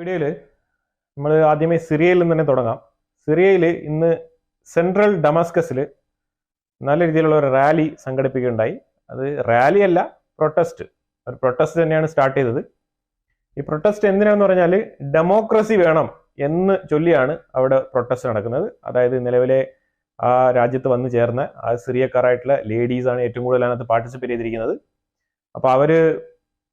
വീഡിയോയിൽ നമ്മൾ ആദ്യമേ സിറിയയിൽ നിന്ന് തന്നെ തുടങ്ങാം. സിറിയയിൽ ഇന്ന് സെൻട്രൽ ഡമാസ്കസിൽ നല്ല രീതിയിലുള്ള ഒരു റാലി സംഘടിപ്പിക്കുകയുണ്ടായി. അത് റാലി അല്ല, പ്രൊട്ടസ്റ്റ്. ഒരു പ്രൊട്ടസ്റ്റ് തന്നെയാണ് സ്റ്റാർട്ട് ചെയ്തത്. ഈ പ്രൊട്ടസ്റ്റ് എന്തിനാന്ന് പറഞ്ഞാൽ ഡെമോക്രസി വേണം എന്ന് ചൊല്ലിയാണ് അവിടെ പ്രൊട്ടസ്റ്റ് നടക്കുന്നത്. അതായത് നിലവിലെ ആ രാജ്യത്ത് വന്നു ചേർന്ന ആ സിറിയക്കാരായിട്ടുള്ള ലേഡീസാണ് ഏറ്റവും കൂടുതൽ അതിനകത്ത് പാർട്ടിസിപ്പേറ്റ് ചെയ്തിരിക്കുന്നത്. അപ്പോൾ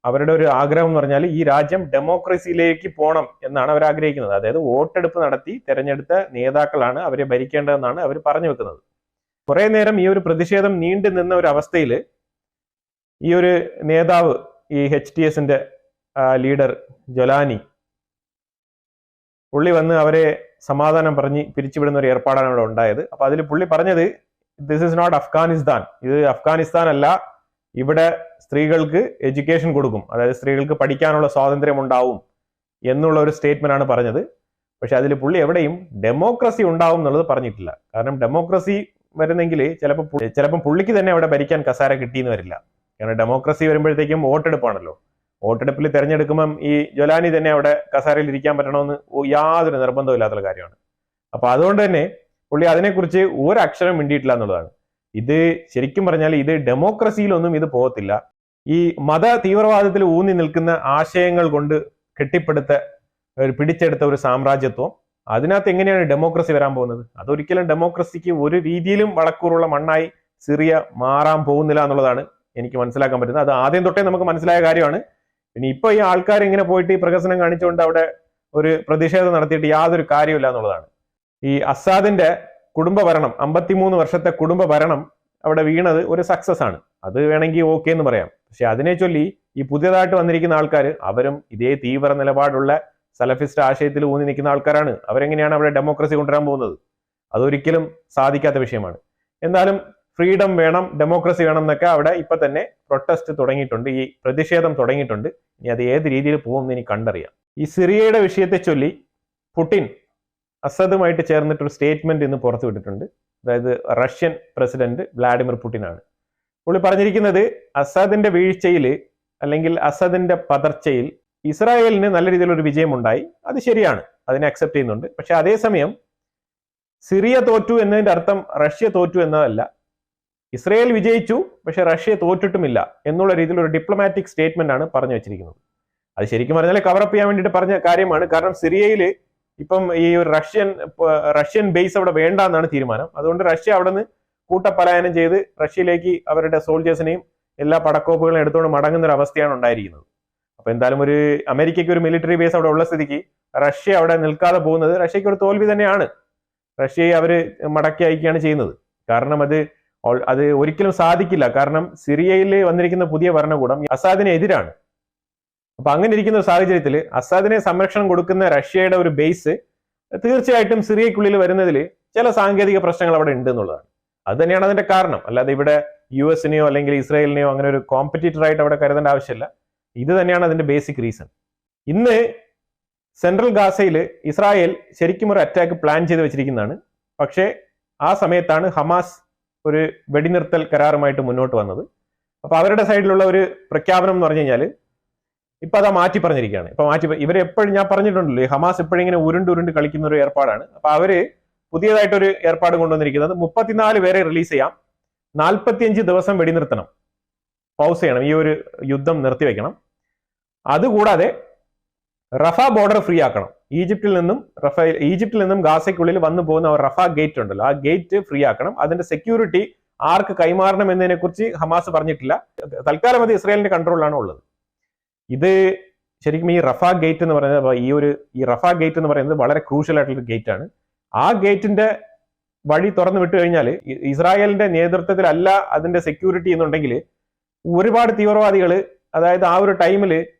അവരുടെ ഒരു ആഗ്രഹം എന്ന് പറഞ്ഞാൽ ഈ രാജ്യം ഡെമോക്രസിയിലേക്ക് പോകണം എന്നാണ് അവർ ആഗ്രഹിക്കുന്നത്. അതായത് വോട്ടെടുപ്പ് നടത്തി തെരഞ്ഞെടുത്ത നേതാക്കളാണ് അവരെ ഭരിക്കേണ്ടതെന്നാണ് അവർ പറഞ്ഞു വെക്കുന്നത്. കുറെ നേരം ഈ ഒരു പ്രതിഷേധം നീണ്ടു നിന്ന ഒരു അവസ്ഥയിൽ ഈ ഒരു നേതാവ്, ഈ HTSന്റെ ലീഡർ ജൊലാനി, പുള്ളി വന്ന് അവരെ സമാധാനം പറഞ്ഞ് പിരിച്ചുവിടുന്ന ഒരു ഏർപ്പാടാണ് അവിടെ ഉണ്ടായത്. അപ്പൊ അതിൽ പുള്ളി പറഞ്ഞത്, ദിസ് ഇസ് നോട്ട് അഫ്ഗാനിസ്ഥാൻ, ഇത് അഫ്ഗാനിസ്ഥാൻ അല്ല, ഇവിടെ സ്ത്രീകൾക്ക് എഡ്യൂക്കേഷൻ കൊടുക്കും, അതായത് സ്ത്രീകൾക്ക് പഠിക്കാനുള്ള സ്വാതന്ത്ര്യം ഉണ്ടാവും എന്നുള്ള ഒരു സ്റ്റേറ്റ്മെന്റ് ആണ് പറഞ്ഞത്. പക്ഷെ അതിൽ പുള്ളി എവിടെയും ഡെമോക്രസി ഉണ്ടാവും എന്നുള്ളത് പറഞ്ഞിട്ടില്ല. കാരണം ഡെമോക്രസി വരുന്നെങ്കിൽ ചിലപ്പോൾ പുള്ളിക്ക് തന്നെ അവിടെ ഭരിക്കാൻ കസാര കിട്ടിയെന്ന് വരില്ല. കാരണം ഡെമോക്രസി വരുമ്പോഴത്തേക്കും വോട്ടെടുപ്പാണല്ലോ. വോട്ടെടുപ്പിൽ തെരഞ്ഞെടുക്കുമ്പം ഈ ജൊലാനി തന്നെ അവിടെ കസാരയിൽ ഇരിക്കാൻ പറ്റണമെന്ന് യാതൊരു നിർബന്ധമില്ലാത്ത കാര്യമാണ്. അപ്പൊ അതുകൊണ്ട് തന്നെ പുള്ളി അതിനെക്കുറിച്ച് ഒരക്ഷരം മിണ്ടിയിട്ടില്ല എന്നുള്ളതാണ്. ഇത് ശരിക്കും പറഞ്ഞാൽ ഇത് ഡെമോക്രസിയിലൊന്നും ഇത് പോകത്തില്ല. ഈ മത തീവ്രവാദത്തിൽ ഊന്നി നിൽക്കുന്ന ആശയങ്ങൾ കൊണ്ട് പിടിച്ചെടുത്ത ഒരു സാമ്രാജ്യത്വം, അതിനകത്ത് എങ്ങനെയാണ് ഡെമോക്രസി വരാൻ പോകുന്നത്? അതൊരിക്കലും ഡെമോക്രസിക്ക് ഒരു രീതിയിലും വളക്കൂറുള്ള മണ്ണായി സിറിയ മാറാൻ പോകുന്നില്ല എന്നുള്ളതാണ് എനിക്ക് മനസ്സിലാക്കാൻ പറ്റുന്നത്. അത് ആദ്യം തൊട്ടേ നമുക്ക് മനസ്സിലായ കാര്യമാണ്. പിന്നെ ഇപ്പൊ ഈ ആൾക്കാർ ഇങ്ങനെ പോയിട്ട് ഈ പ്രഹസനം കാണിച്ചുകൊണ്ട് അവിടെ ഒരു പ്രതിഷേധം നടത്തിയിട്ട് യാതൊരു കാര്യമില്ല എന്നുള്ളതാണ്. ഈ അസാദിന്റെ കുടുംബ ഭരണം, 53 വർഷത്തെ കുടുംബ ഭരണം അവിടെ വീണത് ഒരു സക്സസ് ആണ്. അത് വേണമെങ്കിൽ ഓക്കെ എന്ന് പറയാം. പക്ഷെ അതിനെ ചൊല്ലി ഈ പുതിയതായിട്ട് വന്നിരിക്കുന്ന ആൾക്കാർ, അവരും ഇതേ തീവ്ര നിലപാടുള്ള സലഫിസ്റ്റ് ആശയത്തിൽ ഊന്നി നിൽക്കുന്ന ആൾക്കാരാണ്. അവരെങ്ങനെയാണ് അവിടെ ഡെമോക്രസി കൊണ്ടുവരാൻ പോകുന്നത്? അതൊരിക്കലും സാധിക്കാത്ത വിഷയമാണ്. എന്നാലും ഫ്രീഡം വേണം, ഡെമോക്രസി വേണം എന്നൊക്കെ അവിടെ ഇപ്പൊ തന്നെ പ്രൊട്ടസ്റ്റ് തുടങ്ങിയിട്ടുണ്ട്, ഈ പ്രതിഷേധം തുടങ്ങിയിട്ടുണ്ട്. ഇനി അത് ഏത് രീതിയിൽ പോകുമെന്ന് ഇനി കണ്ടറിയാം. ഈ സിറിയയുടെ വിഷയത്തെ ചൊല്ലി പുടിൻ അസദുമായിട്ട് ചേർന്നിട്ടൊരു സ്റ്റേറ്റ്മെന്റ് ഇന്ന് പുറത്തു വിട്ടിട്ടുണ്ട്. അതായത് റഷ്യൻ പ്രസിഡന്റ് വ്ളാഡിമിർ പുടിനാണ്. പുള്ളി പറഞ്ഞിരിക്കുന്നത്, അസദിന്റെ വീഴ്ചയിൽ അല്ലെങ്കിൽ അസദിന്റെ പതർച്ചയിൽ ഇസ്രായേലിന് നല്ല രീതിയിലൊരു വിജയമുണ്ടായി, അത് ശരിയാണ്, അതിനെ അക്സെപ്റ്റ് ചെയ്യുന്നുണ്ട്. പക്ഷെ അതേസമയം സിറിയ തോറ്റു എന്നതിന്റെ അർത്ഥം റഷ്യ തോറ്റു എന്നതല്ല. ഇസ്രായേൽ വിജയിച്ചു, പക്ഷെ റഷ്യ തോറ്റിട്ടുമില്ല എന്നുള്ള രീതിയിൽ ഒരു ഡിപ്ലോമാറ്റിക് സ്റ്റേറ്റ്മെന്റ് ആണ് പറഞ്ഞു വെച്ചിരിക്കുന്നത്. അത് ശരിക്കും പറഞ്ഞാൽ കവറപ്പ് ചെയ്യാൻ വേണ്ടിയിട്ട് പറഞ്ഞ കാര്യമാണ്. കാരണം സിറിയയിൽ ഇപ്പം ഈ ഒരു റഷ്യൻ ബേസ് അവിടെ വേണ്ട എന്നാണ് തീരുമാനം. അതുകൊണ്ട് റഷ്യ അവിടെ നിന്ന് കൂട്ടപലായനം ചെയ്ത് റഷ്യയിലേക്ക് അവരുടെ സോൾജേഴ്സിനെയും എല്ലാ പടക്കോപ്പുകളും എടുത്തുകൊണ്ട് മടങ്ങുന്ന ഒരു അവസ്ഥയാണ് ഉണ്ടായിരിക്കുന്നത്. അപ്പൊ എന്തായാലും ഒരു അമേരിക്കയ്ക്ക് ഒരു മിലിറ്ററി ബേസ് അവിടെ ഉള്ള സ്ഥിതിക്ക് റഷ്യ അവിടെ നിൽക്കാതെ പോകുന്നത് റഷ്യക്ക് ഒരു തോൽവി തന്നെയാണ്. റഷ്യയെ അവര് മടക്കി അയക്കുകയാണ് ചെയ്യുന്നത്. കാരണം അത് ഒരിക്കലും സാധിക്കില്ല. കാരണം സിറിയയിൽ വന്നിരിക്കുന്ന പുതിയ ഭരണകൂടം അസാദിന് എതിരാണ്. അപ്പൊ അങ്ങനെ ഇരിക്കുന്ന സാഹചര്യത്തിൽ അസാദിനെ സംരക്ഷണം കൊടുക്കുന്ന റഷ്യയുടെ ഒരു ബേസ് തീർച്ചയായിട്ടും സിറിയക്കുള്ളിൽ വരുന്നതിൽ ചില സാങ്കേതിക പ്രശ്നങ്ങൾ അവിടെ ഉണ്ട് എന്നുള്ളതാണ്. അത് തന്നെയാണ് അതിന്റെ കാരണം. അല്ലാതെ ഇവിടെ US-നെയോ അല്ലെങ്കിൽ ഇസ്രായേലിനെയോ അങ്ങനെ ഒരു കോമ്പറ്റീറ്റർ ആയിട്ട് അവിടെ കരുതേണ്ട ആവശ്യമില്ല. ഇത് തന്നെയാണ് അതിന്റെ ബേസിക് റീസൺ. ഇന്ന് സെൻട്രൽ ഗാസയിൽ ഇസ്രായേൽ ശരിക്കും ഒരു അറ്റാക്ക് പ്ലാൻ ചെയ്ത് വെച്ചിരിക്കുന്നതാണ്. പക്ഷേ ആ സമയത്താണ് ഹമാസ് ഒരു വെടിനിർത്തൽ കരാറുമായിട്ട് മുന്നോട്ട് വന്നത്. അപ്പൊ അവരുടെ സൈഡിലുള്ള ഒരു പ്രഖ്യാപനം എന്ന് പറഞ്ഞു കഴിഞ്ഞാൽ ഇപ്പൊ അതാ മാറ്റി പറഞ്ഞിരിക്കുകയാണ്. ഇവരെ എപ്പോഴും ഞാൻ പറഞ്ഞിട്ടുണ്ടല്ലോ, ഈ ഹമാസ് എപ്പോഴും ഇങ്ങനെ ഉരുണ്ട് കളിക്കുന്ന ഒരു ഏർപ്പാടാണ്. അപ്പൊ അവര് പുതിയതായിട്ടൊരു ഏർപ്പാട് കൊണ്ടുവന്നിരിക്കുന്നത് 34 പേരെ റിലീസ് ചെയ്യാം, 45 ദിവസം വെടിനിർത്തണം, പൗസ് ചെയ്യണം, ഈ ഒരു യുദ്ധം നിർത്തിവെക്കണം. അതുകൂടാതെ റഫ ബോർഡർ ഫ്രീ ആക്കണം. ഈജിപ്തിൽ നിന്നും ഗാസയ്ക്കുള്ളിൽ വന്നു പോകുന്ന റഫ ഗേറ്റ് ഉണ്ടല്ലോ, ആ ഗേറ്റ് ഫ്രീ ആക്കണം. അതിന്റെ സെക്യൂരിറ്റി ആർക്ക് കൈമാറണം എന്നതിനെ കുറിച്ച് ഹമാസ് പറഞ്ഞിട്ടില്ല. തൽക്കാലം അത് ഇസ്രായേലിന്റെ കൺട്രോളിലാണ് ഉള്ളത്. ഇത് ശരിക്കും ഈ റഫ ഗേറ്റ് എന്ന് പറയുന്നത് ഈ റഫ ഗേറ്റ് എന്ന് പറയുന്നത് വളരെ ക്രൂഷ്യൽ ആയിട്ടുള്ള ഗേറ്റ് ആണ്. ആ ഗേറ്റിന്റെ വഴി തുറന്നു വിട്ടു കഴിഞ്ഞാൽ ഇസ്രായേലിന്റെ നേതൃത്വത്തിലല്ല അതിന്റെ സെക്യൂരിറ്റി എന്നുണ്ടെങ്കിൽ ഒരുപാട് തീവ്രവാദികൾ, അതായത് ആ ഒരു ടൈമിൽ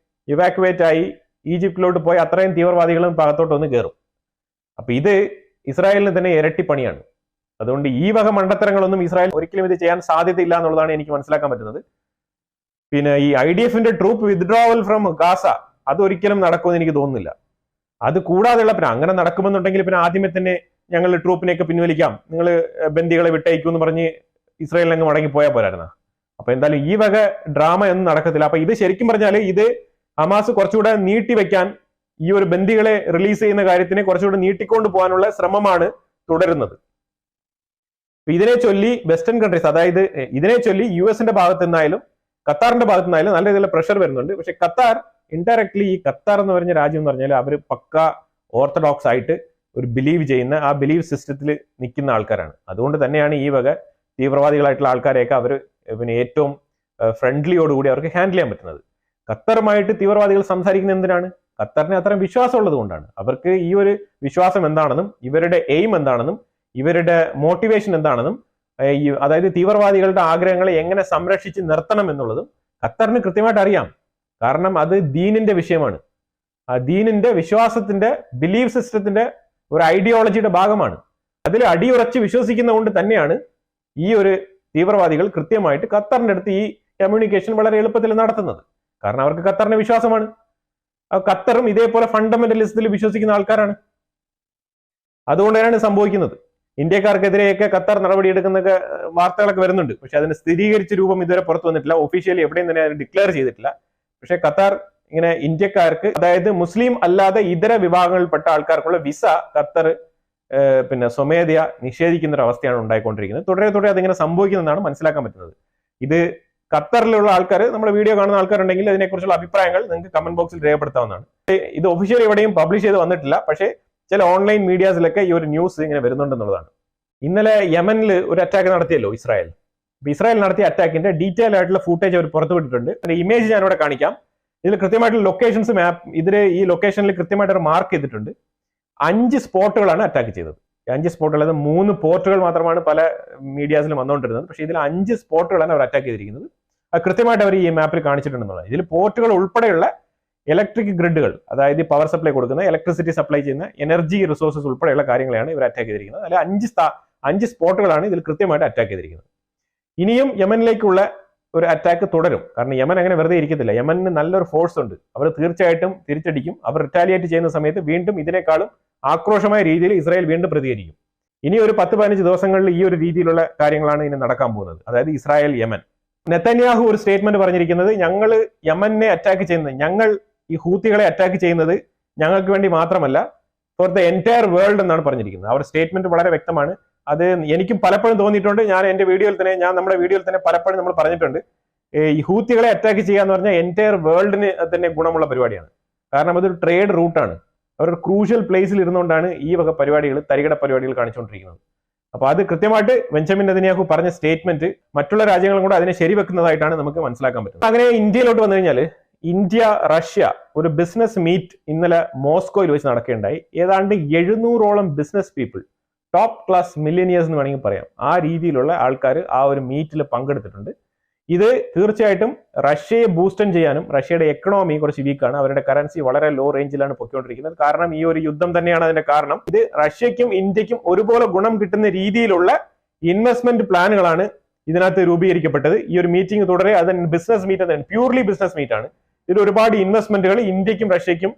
ഇവാക്യുവേറ്റ് ആയി ഈജിപ്തിലോട്ട് പോയി അത്രയും തീവ്രവാദികളും ഭാഗത്തോട്ട് ഒന്ന് കയറും. അപ്പൊ ഇത് ഇസ്രായേലിന് തന്നെ ഇരട്ടി പണിയാണ്. അതുകൊണ്ട് ഈ വക മണ്ടത്തരങ്ങളൊന്നും ഇസ്രായേൽ ഒരിക്കലും ഇത് ചെയ്യാൻ സാധ്യതയില്ല എന്നുള്ളതാണ് എനിക്ക് മനസ്സിലാക്കാൻ പറ്റുന്നത്. പിന്നെ ഈ IDF-ന്റെ ട്രൂപ്പ് വിത്ഡ്രോവൽ ഫ്രം ഗാസ അതൊരിക്കലും നടക്കുമെന്ന് എനിക്ക് തോന്നുന്നില്ല. അത് കൂടാതെയുള്ള പിന്നെ അങ്ങനെ നടക്കുമെന്നുണ്ടെങ്കിൽ പിന്നെ ആദ്യമേ തന്നെ ഞങ്ങൾ ട്രൂപ്പിനെയൊക്കെ പിൻവലിക്കാം, നിങ്ങൾ ബന്ദികളെ വിട്ടയക്കും എന്ന് പറഞ്ഞ് ഇസ്രായേലിനങ്ങ് മടങ്ങി പോയാൽ പോരായിരുന്ന. അപ്പൊ എന്തായാലും ഈ വക ഡ്രാമ ഒന്നും നടക്കത്തില്ല. അപ്പൊ ഇത് ശരിക്കും പറഞ്ഞാൽ ഇത് ഹമാസ് കുറച്ചുകൂടെ നീട്ടി വെക്കാൻ ഈ ഒരു ബന്ദികളെ റിലീസ് ചെയ്യുന്ന കാര്യത്തിനെ കുറച്ചുകൂടി നീട്ടിക്കൊണ്ടു പോകാനുള്ള ശ്രമമാണ് തുടരുന്നത്. ഇതിനെ ചൊല്ലി വെസ്റ്റേൺ കൺട്രീസ്, അതായത് ഇതിനെ ചൊല്ലി US ഭാഗത്തു നിന്നായാലും ഖത്താറിന്റെ ഭാഗത്തു നിന്നായാലും നല്ല രീതിയിലുള്ള പ്രഷർ വരുന്നുണ്ട്. പക്ഷെ ഖത്താർ ഇൻഡയറക്ട്ലി, ഈ ഖത്താർ എന്ന് പറഞ്ഞ രാജ്യം എന്ന് പറഞ്ഞാൽ അവർ പക്ക ഓർത്തഡോക്സ് ആയിട്ട് ഒരു ബിലീവ് ചെയ്യുന്ന, ആ ബിലീവ് സിസ്റ്റത്തിൽ നിൽക്കുന്ന ആൾക്കാരാണ്. അതുകൊണ്ട് തന്നെയാണ് ഈ വക തീവ്രവാദികളായിട്ടുള്ള ആൾക്കാരെയൊക്കെ അവർ പിന്നെ ഏറ്റവും ഫ്രണ്ട്ലിയോടുകൂടി അവർക്ക് ഹാൻഡിൽ ചെയ്യാൻ പറ്റുന്നത്. ഖത്തറുമായിട്ട് തീവ്രവാദികൾ സംസാരിക്കുന്നത് എന്തിനാണ്? ഖത്തറിന് അത്രയും വിശ്വാസം ഉള്ളത് കൊണ്ടാണ്. അവർക്ക് ഈ ഒരു വിശ്വാസം എന്താണെന്നും ഇവരുടെ എയിം എന്താണെന്നും ഇവരുടെ മോട്ടിവേഷൻ എന്താണെന്നും അതായത് തീവ്രവാദികളുടെ ആഗ്രഹങ്ങളെ എങ്ങനെ സംരക്ഷിച്ച് നിർത്തണം എന്നുള്ളതും ഖത്തറിന് കൃത്യമായിട്ട് അറിയാം. കാരണം അത് ദീനിന്റെ വിഷയമാണ്. ആ ദീനിന്റെ വിശ്വാസത്തിന്റെ ബിലീഫ് സിസ്റ്റത്തിന്റെ ഒരു ഐഡിയോളജിയുടെ ഭാഗമാണ്. അതിൽ അടിയുറച്ച് വിശ്വസിക്കുന്ന കൊണ്ട് തന്നെയാണ് ഈ ഒരു തീവ്രവാദികൾ കൃത്യമായിട്ട് ഖത്തറിന്റെ അടുത്ത് ഈ കമ്മ്യൂണിക്കേഷൻ വളരെ എളുപ്പത്തിൽ നടത്തുന്നത്. കാരണം അവർക്ക് ഖത്തറിന്റെ വിശ്വാസമാണ്. ഖത്തറും ഇതേപോലെ ഫണ്ടമെന്റലിസത്തിൽ വിശ്വസിക്കുന്ന ആൾക്കാരാണ്. അതുകൊണ്ട് തന്നെയാണ് സംഭവിക്കുന്നത്. ഇന്ത്യക്കാർക്കെതിരെയൊക്കെ ഖത്തർ നടപടിയെടുക്കുന്നൊക്കെ വാർത്തകളൊക്കെ വരുന്നുണ്ട്. പക്ഷെ അതിന് സ്ഥിരീകരിച്ച രൂപം ഇതുവരെ പുറത്തു വന്നിട്ടില്ല. ഒഫീഷ്യലി എവിടെയും തന്നെ അത് ഡിക്ലെയർ ചെയ്തിട്ടില്ല. പക്ഷെ ഖത്തർ ഇങ്ങനെ ഇന്ത്യക്കാർക്ക്, അതായത് മുസ്ലിം അല്ലാതെ ഇതര വിഭാഗങ്ങളിൽപ്പെട്ട ആൾക്കാർക്കുള്ള വിസ ഖത്തർ പിന്നെ സ്വമേധയാ നിഷേധിക്കുന്ന ഒരു അവസ്ഥയാണ് ഉണ്ടായിക്കൊണ്ടിരിക്കുന്നത്. തുടരെ അതിങ്ങനെ സംഭവിക്കുന്നതാണ് മനസ്സിലാക്കാൻ പറ്റുന്നത്. ഇത് ഖത്തറിലുള്ള ആൾക്കാർ, നമ്മുടെ വീഡിയോ കാണുന്ന ആൾക്കാരുണ്ടെങ്കിൽ അതിനെക്കുറിച്ചുള്ള അഭിപ്രായങ്ങൾ നിങ്ങൾക്ക് കമന്റ് ബോക്സിൽ രേഖപ്പെടുത്താവുന്നതാണ്. ഇത് ഒഫീഷ്യലി എവിടെയും പബ്ലിഷ് ചെയ്ത് വന്നിട്ടില്ല. പക്ഷേ ചില ഓൺലൈൻ മീഡിയാസിലൊക്കെ ഈ ഒരു ന്യൂസ് ഇങ്ങനെ വരുന്നുണ്ടെന്നുള്ളതാണ്. ഇന്നലെ യമനിൽ ഒരു അറ്റാക്ക് നടത്തിയല്ലോ ഇസ്രായേൽ. ഇസ്രായേൽ നടത്തിയ അറ്റാക്കിന്റെ ഡീറ്റെയിൽ ആയിട്ടുള്ള ഫൂട്ടേജ് അവർ പുറത്തുവിട്ടിട്ടുണ്ട്. അതിന്റെ ഇമേജ് ഞാൻ ഇവിടെ കാണിക്കാം. ഇതിൽ കൃത്യമായിട്ടുള്ള ലൊക്കേഷൻസ് ഈ ലൊക്കേഷനിൽ കൃത്യമായിട്ട് മാർക്ക് ചെയ്തിട്ടുണ്ട്. 5 സ്പോട്ടുകളാണ് അറ്റാക്ക് ചെയ്തത്. 5 സ്പോട്ടുകൾ, അത് 3 പോർട്ടുകൾ മാത്രമാണ് പല മീഡിയാസിലും വന്നുകൊണ്ടിരുന്നത്. പക്ഷേ ഇതിൽ 5 സ്പോട്ടുകളാണ് അവർ അറ്റാക്ക് ചെയ്തിരിക്കുന്നത്. അത് കൃത്യമായിട്ട് അവർ ഈ മാപ്പിൽ കാണിച്ചിട്ടുണ്ടെന്നുള്ളത്. ഇതിൽ പോർട്ടുകൾ ഉൾപ്പെടെയുള്ള ഇലക്ട്രിക് ഗ്രിഡുകൾ, അതായത് പവർ സപ്ലൈ കൊടുക്കുന്ന, ഇലക്ട്രിസിറ്റി സപ്ലൈ ചെയ്യുന്ന എനർജി റിസോഴ്സസ് ഉൾപ്പെടെയുള്ള കാര്യങ്ങളെയാണ് ഇവർ അറ്റാക്ക് ചെയ്തിരിക്കുന്നത്. അതിൽ 5 സ്പോട്ടുകളാണ് ഇതിൽ കൃത്യമായിട്ട് അറ്റാക്ക് ചെയ്തിരിക്കുന്നത്. ഇനിയും യമനിലേക്കുള്ള ഒരു അറ്റാക്ക് തുടരും. കാരണം യമൻ അങ്ങനെ വെറുതെ ഇരിക്കത്തില്ല. യമനിന് നല്ലൊരു ഫോഴ്സ് ഉണ്ട്. അവർ തീർച്ചയായിട്ടും തിരിച്ചടിക്കും. അവർ റിറ്റാലിയേറ്റ് ചെയ്യുന്ന സമയത്ത് വീണ്ടും ഇതിനേക്കാളും ആക്രോശമായ രീതിയിൽ ഇസ്രായേൽ വീണ്ടും പ്രതികരിക്കും. ഇനി ഒരു 10-15 ദിവസങ്ങളിൽ ഈ ഒരു രീതിയിലുള്ള കാര്യങ്ങളാണ് ഇനി നടക്കാൻ പോകുന്നത്. അതായത് ഇസ്രായേൽ യമൻ. നെതന്യാഹു ഒരു സ്റ്റേറ്റ്മെന്റ് പറഞ്ഞിരിക്കുന്നത്, ഞങ്ങൾ യമനെ അറ്റാക്ക് ചെയ്യുന്നത്, ഞങ്ങൾ ഈ ഹൂത്തികളെ അറ്റാക്ക് ചെയ്യുന്നത് ഞങ്ങൾക്ക് വേണ്ടി മാത്രമല്ല, ഫോർ ദ എൻറ്റയർ വേൾഡ് എന്നാണ് പറഞ്ഞിരിക്കുന്നത്. അവർ സ്റ്റേറ്റ്മെന്റ് വളരെ വ്യക്തമാണ്. അത് എനിക്കും പലപ്പോഴും തോന്നിയിട്ടുണ്ട്. നമ്മുടെ വീഡിയോയിൽ തന്നെ പലപ്പോഴും നമ്മൾ പറഞ്ഞിട്ടുണ്ട്, ഈ ഹൂത്തികളെ അറ്റാക്ക് ചെയ്യുക എന്ന് പറഞ്ഞാൽ എൻറ്റയർ വേൾഡിന് തന്നെ ഗുണമുള്ള പരിപാടിയാണ്. കാരണം അതൊരു ട്രേഡ് റൂട്ടാണ്. അവർ ക്രൂഷ്യൽ പ്ലേസിൽ ഇരുന്നുകൊണ്ടാണ് ഈ വക പരിപാടികൾ, തരികിട പരിപാടികൾ കാണിച്ചുകൊണ്ടിരിക്കുന്നത്. അപ്പൊ അത് കൃത്യമായിട്ട് ബെഞ്ചമിൻ നെതന്യാഹു പറഞ്ഞ സ്റ്റേറ്റ്മെന്റ് മറ്റുള്ള രാജ്യങ്ങളും കൂടെ അതിനെ ശരിവെക്കുന്നതായിട്ടാണ് നമുക്ക് മനസ്സിലാക്കാൻ പറ്റുന്നത്. അങ്ങനെ ഇന്ത്യയിലോട്ട് വന്നു കഴിഞ്ഞാൽ, ഇന്ത്യ റഷ്യ ഒരു ബിസിനസ് മീറ്റ് ഇന്നലെ മോസ്കോയിൽ വെച്ച് നടക്കുകയുണ്ടായി. ഏതാണ്ട് 700ഓളം ബിസിനസ് പീപ്പിൾ, ടോപ്പ് ക്ലാസ് മില്യനിയേഴ്സ് എന്ന് വേണമെങ്കിൽ പറയാം, ആ രീതിയിലുള്ള ആൾക്കാർ ആ ഒരു മീറ്റിൽ പങ്കെടുത്തിട്ടുണ്ട്. ഇത് തീർച്ചയായിട്ടും റഷ്യയെ ബൂസ്റ്റൺ ചെയ്യാനും, റഷ്യയുടെ എക്കണോമി കുറച്ച് വീക്കാണ്, അവരുടെ കറൻസി വളരെ ലോ റേഞ്ചിലാണ് പൊയ്ക്കൊണ്ടിരിക്കുന്നത്. കാരണം ഈ ഒരു യുദ്ധം തന്നെയാണ് അതിന്റെ കാരണം. ഇത് റഷ്യക്കും ഇന്ത്യക്കും ഒരുപോലെ ഗുണം കിട്ടുന്ന രീതിയിലുള്ള ഇൻവെസ്റ്റ്മെന്റ് പ്ലാനുകളാണ് ഇതിനകത്ത് രൂപീകരിക്കപ്പെട്ടത്. ഈ ഒരു മീറ്റിംഗ് തുടരെ അത് business meet, purely business meet ആണ്. ഇതിൽ ഒരുപാട് ഇൻവെസ്റ്റ്മെന്റുകൾ ഇന്ത്യക്കും റഷ്യക്കും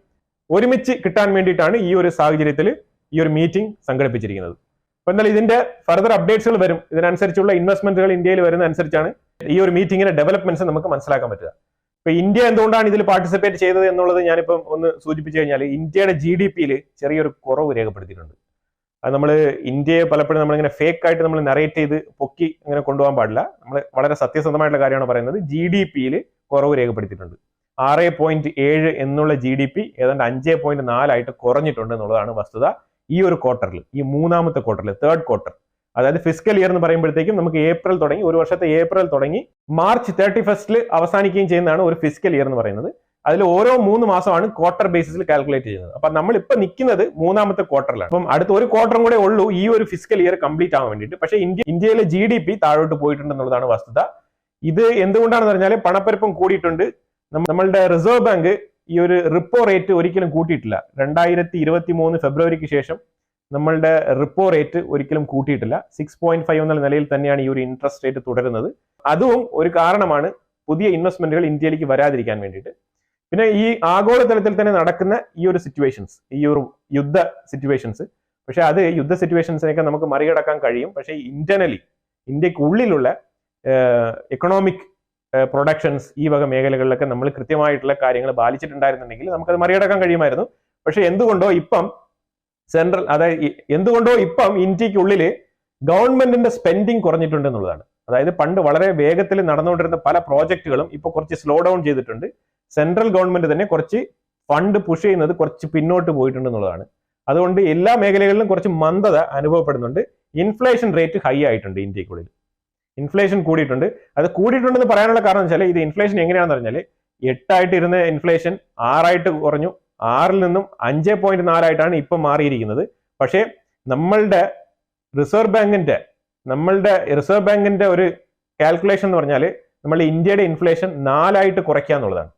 ഒരുമിച്ച് കിട്ടാൻ വേണ്ടിയിട്ടാണ് ഈ ഒരു സാഹചര്യത്തിൽ ഈ ഒരു മീറ്റിംഗ് സംഘടിപ്പിച്ചിരിക്കുന്നത്. അപ്പൊ എന്നാൽ ഇതിന്റെ ഫർദർ അപ്ഡേറ്റ്സുകൾ വരും. ഇതിനനുസരിച്ചുള്ള ഇൻവെസ്റ്റ്മെന്റുകൾ ഇന്ത്യയിൽ വരുന്ന അനുസരിച്ചാണ് ഈ ഒരു മീറ്റിംഗിന്റെ ഡെവലപ്മെന്റ്സ് നമുക്ക് മനസ്സിലാക്കാൻ പറ്റുക. ഇപ്പൊ ഇന്ത്യ എന്തുകൊണ്ടാണ് ഇതിൽ പാർട്ടിസിപ്പേറ്റ് ചെയ്തത് എന്നുള്ളത് ഞാനിപ്പം ഒന്ന് സൂചിപ്പിച്ചു കഴിഞ്ഞാൽ, ഇന്ത്യയുടെ GDP-യിൽ ചെറിയൊരു കുറവ് രേഖപ്പെടുത്തിയിട്ടുണ്ട്. അത് നമ്മൾ ഇന്ത്യയെ പലപ്പോഴും നമ്മളിങ്ങനെ ഫേക്ക് ആയിട്ട് നമ്മൾ നറേറ്റ് ചെയ്ത് പൊക്കി അങ്ങനെ കൊണ്ടുപോകാൻ പാടില്ല. നമ്മൾ വളരെ സത്യസന്ധമായിട്ടുള്ള കാര്യമാണ് പറയുന്നത്. GDP-യിൽ കുറവ് രേഖപ്പെടുത്തിയിട്ടുണ്ട്. 6.7 എന്നുള്ള GDP ഏതാണ്ട് 5.4 ആയിട്ട് കുറഞ്ഞിട്ടുണ്ട് എന്നുള്ളതാണ് വസ്തുത. ഈ ഒരു ക്വാർട്ടറിൽ, ഈ മൂന്നാമത്തെ ക്വാർട്ടറിൽ, തേർഡ് ക്വാർട്ടർ, അതായത് ഫിസിക്കൽ ഇയർ എന്ന് പറയുമ്പോഴത്തേക്കും നമുക്ക് ഏപ്രിൽ തുടങ്ങി, ഒരു വർഷത്തെ ഏപ്രിൽ തുടങ്ങി മാർച്ച് 31 അവസാനിക്കുകയും ചെയ്യുന്നതാണ് ഒരു ഫിസിക്കൽ ഇയർ എന്ന് പറയുന്നത്. അതിൽ ഓരോ 3 മാസമാണ് ക്വാർട്ടർ ബേസിസിൽ കാൽക്കുലേറ്റ് ചെയ്യുന്നത്. അപ്പൊ നമ്മൾ ഇപ്പൊ നിൽക്കുന്നത് മൂന്നാമത്തെ ക്വാർട്ടറിലാണ്. അപ്പം അടുത്ത ഒരു ക്വാർട്ടറും കൂടെ ഉള്ളൂ ഈ ഒരു ഫിസിക്കൽ ഇയർ കംപ്ലീറ്റ് ആവാൻ വേണ്ടിയിട്ട്. പക്ഷേ ഇന്ത്യയിലെ GDP താഴോട്ട് പോയിട്ടുണ്ടെന്നുള്ളതാണ് വസ്തുത. ഇത് എന്തുകൊണ്ടാണെന്ന് പറഞ്ഞാൽ പണപ്പെരുപ്പം കൂടിയിട്ടുണ്ട്. നമ്മളുടെ റിസർവ് ബാങ്ക് ഈ ഒരു റിപ്പോ റേറ്റ് ഒരിക്കലും കൂട്ടിയിട്ടില്ല. 2023 ഫെബ്രുവരിക്ക് ശേഷം നമ്മളുടെ റിപ്പോ റേറ്റ് ഒരിക്കലും കൂട്ടിയിട്ടില്ല. 6.5 എന്നുള്ള നിലയിൽ തന്നെയാണ് ഈ ഒരു ഇൻട്രസ്റ്റ് റേറ്റ് തുടരുന്നത്. അതും ഒരു കാരണമാണ് പുതിയ ഇൻവെസ്റ്റ്മെന്റുകൾ ഇന്ത്യയിലേക്ക് വരാതിരിക്കാൻ വേണ്ടിയിട്ട്. പിന്നെ ഈ ആഗോളതലത്തിൽ തന്നെ നടക്കുന്ന ഈ ഒരു സിറ്റുവേഷൻസ്, ഈ ഒരു യുദ്ധ സിറ്റുവേഷൻസ്, പക്ഷെ അത് യുദ്ധ സിറ്റുവേഷൻസിനൊക്കെ നമുക്ക് മറികടക്കാൻ കഴിയും. പക്ഷേ ഇന്റർണലി ഇന്ത്യക്കുള്ളിലുള്ള എക്കണോമിക് പ്രൊഡക്ഷൻസ്, ഈ വക മേഖലകളിലൊക്കെ നമ്മൾ കൃത്യമായിട്ടുള്ള കാര്യങ്ങൾ പാലിച്ചിട്ടുണ്ടായിരുന്നുണ്ടെങ്കിൽ നമുക്കത് മറികടക്കാൻ കഴിയുമായിരുന്നു. പക്ഷെ എന്തുകൊണ്ടോ ഇപ്പം ഇന്ത്യക്കുള്ളിൽ ഗവൺമെന്റിന്റെ സ്പെൻഡിങ് കുറഞ്ഞിട്ടുണ്ട് എന്നുള്ളതാണ്. അതായത് പണ്ട് വളരെ വേഗത്തിൽ നടന്നുകൊണ്ടിരുന്ന പല പ്രോജക്റ്റുകളും ഇപ്പൊ കുറച്ച് സ്ലോ ഡൗൺ ചെയ്തിട്ടുണ്ട്. സെൻട്രൽ ഗവൺമെന്റ് തന്നെ കുറച്ച് ഫണ്ട് പുഷ് ചെയ്യുന്നത് കുറച്ച് പിന്നോട്ട് പോയിട്ടുണ്ട് എന്നുള്ളതാണ്. അതുകൊണ്ട് എല്ലാ മേഖലകളിലും കുറച്ച് മന്ദത അനുഭവപ്പെടുന്നുണ്ട്. ഇൻഫ്ലേഷൻ റേറ്റ് ഹൈ ആയിട്ടുണ്ട് ഇന്ത്യക്കുള്ളിൽ. ഇൻഫ്ലേഷൻ കൂടിയിട്ടുണ്ട്. അത് കൂടിയിട്ടുണ്ടെന്ന് പറയാനുള്ള കാരണം വെച്ചാൽ ഇത് ഇൻഫ്ലേഷൻ എങ്ങനെയാണെന്ന് പറഞ്ഞാൽ 8 ഇരുന്ന ഇൻഫ്ലേഷൻ 6 കുറഞ്ഞു. 6 നിന്നും 5.4 ഇപ്പം മാറിയിരിക്കുന്നത്. പക്ഷേ നമ്മളുടെ റിസർവ് ബാങ്കിന്റെ ഒരു കാൽക്കുലേഷൻ എന്ന് പറഞ്ഞാൽ നമ്മൾ ഇന്ത്യയുടെ ഇൻഫ്ലേഷൻ 4 കുറയ്ക്കുക എന്നുള്ളതാണ്.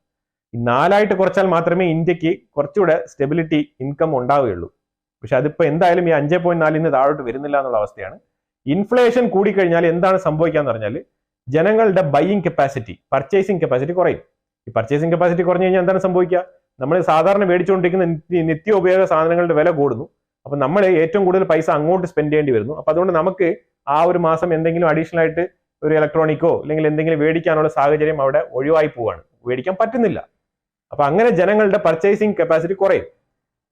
ഈ 4 കുറച്ചാൽ മാത്രമേ ഇന്ത്യക്ക് കുറച്ചുകൂടെ സ്റ്റെബിലിറ്റി ഇൻകം ഉണ്ടാവുകയുള്ളൂ. പക്ഷെ അതിപ്പോ എന്തായാലും ഈ 5.4 താഴോട്ട് വരുന്നില്ല എന്നുള്ള അവസ്ഥയാണ്. ഇൻഫ്ലേഷൻ കൂടിക്കഴിഞ്ഞാൽ എന്താണ് സംഭവിക്കാന്ന് പറഞ്ഞാൽ ജനങ്ങളുടെ ബൈയിങ് കപ്പാസിറ്റി, പർച്ചേസിങ് കപ്പാസിറ്റി കുറയും. ഈ പർച്ചേസിങ് കപ്പാസിറ്റി കുറഞ്ഞു കഴിഞ്ഞാൽ എന്താണ് സംഭവിക്കുക? നമ്മൾ സാധാരണ മേടിച്ചുകൊണ്ടിരിക്കുന്ന നിത്യോപയോഗ സാധനങ്ങളുടെ വില കൂടുന്നു. അപ്പൊ നമ്മൾ ഏറ്റവും കൂടുതൽ പൈസ അങ്ങോട്ട് സ്പെൻഡ് ചെയ്യേണ്ടി വരുന്നു. അപ്പൊ അതുകൊണ്ട് നമുക്ക് ആ ഒരു മാസം എന്തെങ്കിലും അഡീഷണൽ ആയിട്ട് ഒരു ഇലക്ട്രോണിക്കോ അല്ലെങ്കിൽ എന്തെങ്കിലും മേടിക്കാനുള്ള സാഹചര്യം അവിടെ ഒഴിവായി പോവാണ്. മേടിക്കാൻ പറ്റുന്നില്ല. അപ്പൊ അങ്ങനെ ജനങ്ങളുടെ പർച്ചേസിങ് കപ്പാസിറ്റി കുറയും.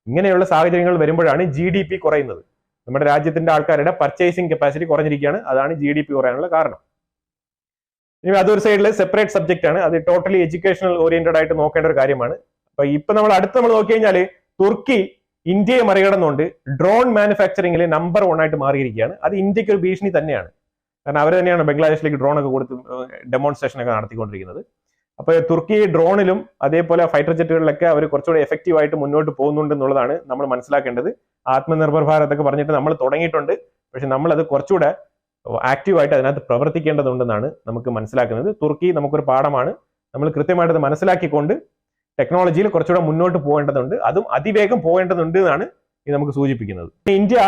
ഇങ്ങനെയുള്ള സാഹചര്യങ്ങൾ വരുമ്പോഴാണ് GDP കുറയുന്നത്. നമ്മുടെ രാജ്യത്തിന്റെ ആൾക്കാരുടെ പർച്ചേസിങ് കപ്പാസിറ്റി കുറഞ്ഞിരിക്കുകയാണ്. അതാണ് GDP കുറയാനുള്ള കാരണം. ഇനി അതൊരു സൈഡിൽ സെപ്പറേറ്റ് സബ്ജക്റ്റ് ആണ്. അത് ടോട്ടലി എഡ്യൂക്കേഷണൽ ഓറിയന്റഡ് ആയിട്ട് നോക്കേണ്ട ഒരു കാര്യമാണ്. അപ്പൊ ഇപ്പൊ നമ്മൾ നോക്കി കഴിഞ്ഞാൽ തുർക്കി ഇന്ത്യയെ മറികടന്നുകൊണ്ട് ഡ്രോൺ മാനുഫാക്ചറിംഗിൽ നമ്പർ 1 ആയിട്ട് മാറിയിരിക്കുകയാണ്. അത് ഇന്ത്യക്ക് ഒരു ഭീഷണി തന്നെയാണ്. കാരണം അവർ തന്നെയാണ് ബംഗ്ലാദേശിലേക്ക് ഡ്രോൺ ഒക്കെ കൊടുത്ത് ഡെമോൺസ്ട്രേഷൻ ഒക്കെ നടത്തിക്കൊണ്ടിരിക്കുന്നത്. അപ്പൊ തുർക്കി ഡ്രോണിലും അതേപോലെ ഫൈറ്റർ ജെറ്റുകളിലൊക്കെ അവർ കുറച്ചുകൂടി എഫക്റ്റീവ് ആയിട്ട് മുന്നോട്ട് പോകുന്നുണ്ട് എന്നുള്ളതാണ് നമ്മൾ മനസ്സിലാക്കേണ്ടത്. ആത്മനിർഭർ ഭാരത് ഒക്കെ പറഞ്ഞിട്ട് നമ്മൾ തുടങ്ങിയിട്ടുണ്ട്. പക്ഷെ നമ്മൾ അത് കുറച്ചുകൂടെ ആക്റ്റീവായിട്ട് അതിനകത്ത് പ്രവർത്തിക്കേണ്ടതുണ്ടെന്നാണ് നമുക്ക് മനസ്സിലാക്കുന്നത്. തുർക്കി നമുക്കൊരു പാഠമാണ്. നമ്മൾ കൃത്യമായിട്ട് അത് മനസ്സിലാക്കിക്കൊണ്ട് ടെക്നോളജിയിൽ കുറച്ചുകൂടെ മുന്നോട്ട് പോകേണ്ടതുണ്ട്. അതും അതിവേഗം പോകേണ്ടതുണ്ട് എന്നാണ് ഇത് നമുക്ക് സൂചിപ്പിക്കുന്നത്. ഇന്ത്യ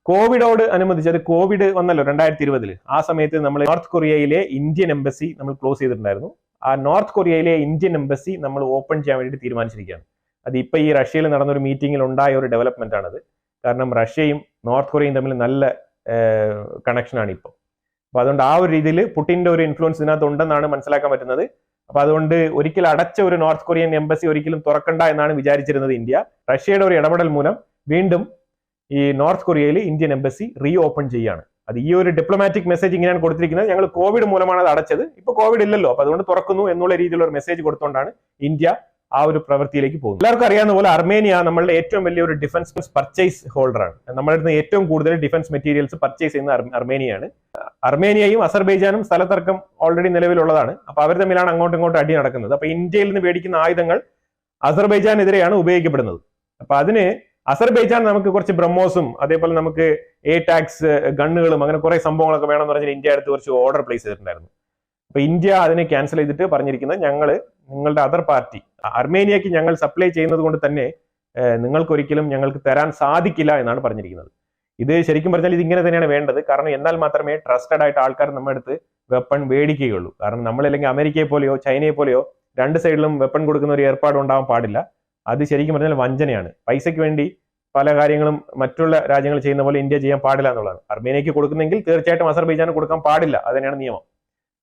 കോവിഡോട് അനുബന്ധിച്ച് കോവിഡ് വന്നല്ലോ 2020 ആ സമയത്ത് നമ്മൾ നോർത്ത് കൊറിയയിലെ ഇന്ത്യൻ എംബസി നമ്മൾ ക്ലോസ് ചെയ്തിട്ടുണ്ടായിരുന്നു. ആ നോർത്ത് കൊറിയയിലെ ഇന്ത്യൻ എംബസി നമ്മൾ ഓപ്പൺ ചെയ്യാൻ വേണ്ടി തീരുമാനിച്ചിരിക്കുകയാണ്. അത് ഇപ്പൊ ഈ റഷ്യയിൽ നടന്നൊരു മീറ്റിംഗിൽ ഉണ്ടായ ഒരു ഡെവലപ്മെന്റ് ആണത്. കാരണം റഷ്യയും നോർത്ത് കൊറിയയും തമ്മിൽ നല്ല കണക്ഷനാണ് ഇപ്പോൾ. അപ്പൊ അതുകൊണ്ട് ആ ഒരു രീതിയിൽ പുടിന്റെ ഒരു ഇൻഫ്ലുവൻസ് ഇതിനകത്ത് ഉണ്ടെന്നാണ് മനസ്സിലാക്കാൻ പറ്റുന്നത്. അപ്പൊ അതുകൊണ്ട് ഒരിക്കലും അടച്ച ഒരു നോർത്ത് കൊറിയൻ എംബസി ഒരിക്കലും തുറക്കണ്ട എന്നാണ് വിചാരിച്ചിരുന്നത് ഇന്ത്യ. റഷ്യയുടെ ഒരു ഇടപെടൽ മൂലം വീണ്ടും ഈ നോർത്ത് കൊറിയയിൽ ഇന്ത്യൻ എംബസി റീ ഓപ്പൺ ചെയ്യാണ്. അത് ഈ ഒരു ഡിപ്ലോമാറ്റിക് മെസ്സേജ് ഇങ്ങനെയാണ് കൊടുത്തിരിക്കുന്നത്. ഞങ്ങൾ കോവിഡ് മൂലമാണ് അത് അടച്ചത്, ഇപ്പൊ കോവിഡ് ഇല്ലല്ലോ, അപ്പൊ അതുകൊണ്ട് തുറക്കുന്നു എന്നുള്ള രീതിയിലുള്ള ഒരു മെസ്സേജ് കൊടുത്തുകൊണ്ടാണ് ഇന്ത്യ ആ ഒരു പ്രവൃത്തിയിലേക്ക് പോകുന്നത്. എല്ലാവർക്കും അറിയാവുന്ന പോലെ അർമേനിയ നമ്മളുടെ ഏറ്റവും വലിയ ഒരു ഡിഫൻസ് പർച്ചേസ് ഹോൾഡറാണ്. നമ്മുടെ അടുത്ത് ഏറ്റവും കൂടുതൽ ഡിഫൻസ് മെറ്റീരിയൽസ് പർച്ചേസ് ചെയ്യുന്ന അർമേനിയയാണ്. അർമേനിയയും അസർബൈജാനും സ്ഥലത്തർക്കം ഓൾറെഡി നിലവിലുള്ളതാണ്. അപ്പൊ അവർ തമ്മിലാണ് അങ്ങോട്ടും ഇങ്ങോട്ടും അടി നടക്കുന്നത്. അപ്പൊ ഇന്ത്യയിൽ നിന്ന് മേടിക്കുന്ന ആയുധങ്ങൾ അസർബൈജാനെതിരെയാണ് ഉപയോഗിക്കപ്പെടുന്നത്. അപ്പൊ അതിന് അസർബൈജാൻ നമുക്ക് കുറച്ച് ബ്രഹ്മോസും അതേപോലെ നമുക്ക് ടാക്സ് ഗണ്ണുകളും അങ്ങനെ കുറെ സംഭവങ്ങളൊക്കെ വേണമെന്ന് പറഞ്ഞാൽ ഇന്ത്യ അടുത്ത് കുറച്ച് ഓർഡർ പ്ലേസ് ചെയ്തിട്ടുണ്ടായിരുന്നു. അപ്പൊ ഇന്ത്യ അതിനെ ക്യാൻസൽ ചെയ്തിട്ട് പറഞ്ഞിരിക്കുന്നത് നിങ്ങളുടെ അതർ പാർട്ടി അർമേനിയക്ക് ഞങ്ങൾ സപ്ലൈ ചെയ്യുന്നത് കൊണ്ട് തന്നെ നിങ്ങൾക്കൊരിക്കലും ഞങ്ങൾക്ക് തരാൻ സാധിക്കില്ല എന്നാണ് പറഞ്ഞിരിക്കുന്നത്. ഇത് ശരിക്കും പറഞ്ഞാൽ ഇത് ഇങ്ങനെ തന്നെയാണ് വേണ്ടത്. കാരണം എന്നാൽ മാത്രമേ ട്രസ്റ്റഡ് ആയിട്ട് ആൾക്കാർ നമ്മുടെ അടുത്ത് വെപ്പൺ മേടിക്കുകയുള്ളൂ. കാരണം നമ്മളല്ലെങ്കിൽ അമേരിക്കയെ പോലെയോ ചൈനയെ പോലെയോ രണ്ട് സൈഡിലും വെപ്പൺ കൊടുക്കുന്ന ഒരു ഏർപ്പാട് ഉണ്ടാവാൻ പാടില്ല. അത് ശരിക്കും പറഞ്ഞാൽ വഞ്ചനയാണ്. പൈസയ്ക്ക് വേണ്ടി പല കാര്യങ്ങളും മറ്റുള്ള രാജ്യങ്ങൾ ചെയ്യുന്ന പോലെ ഇന്ത്യ ചെയ്യാൻ പാടില്ല എന്നുള്ളതാണ്. അർമേനിയക്ക് കൊടുക്കുന്നെങ്കിൽ തീർച്ചയായിട്ടും അസർബൈജാന് കൊടുക്കാൻ പാടില്ല. അത് തന്നെയാണ് നിയമം.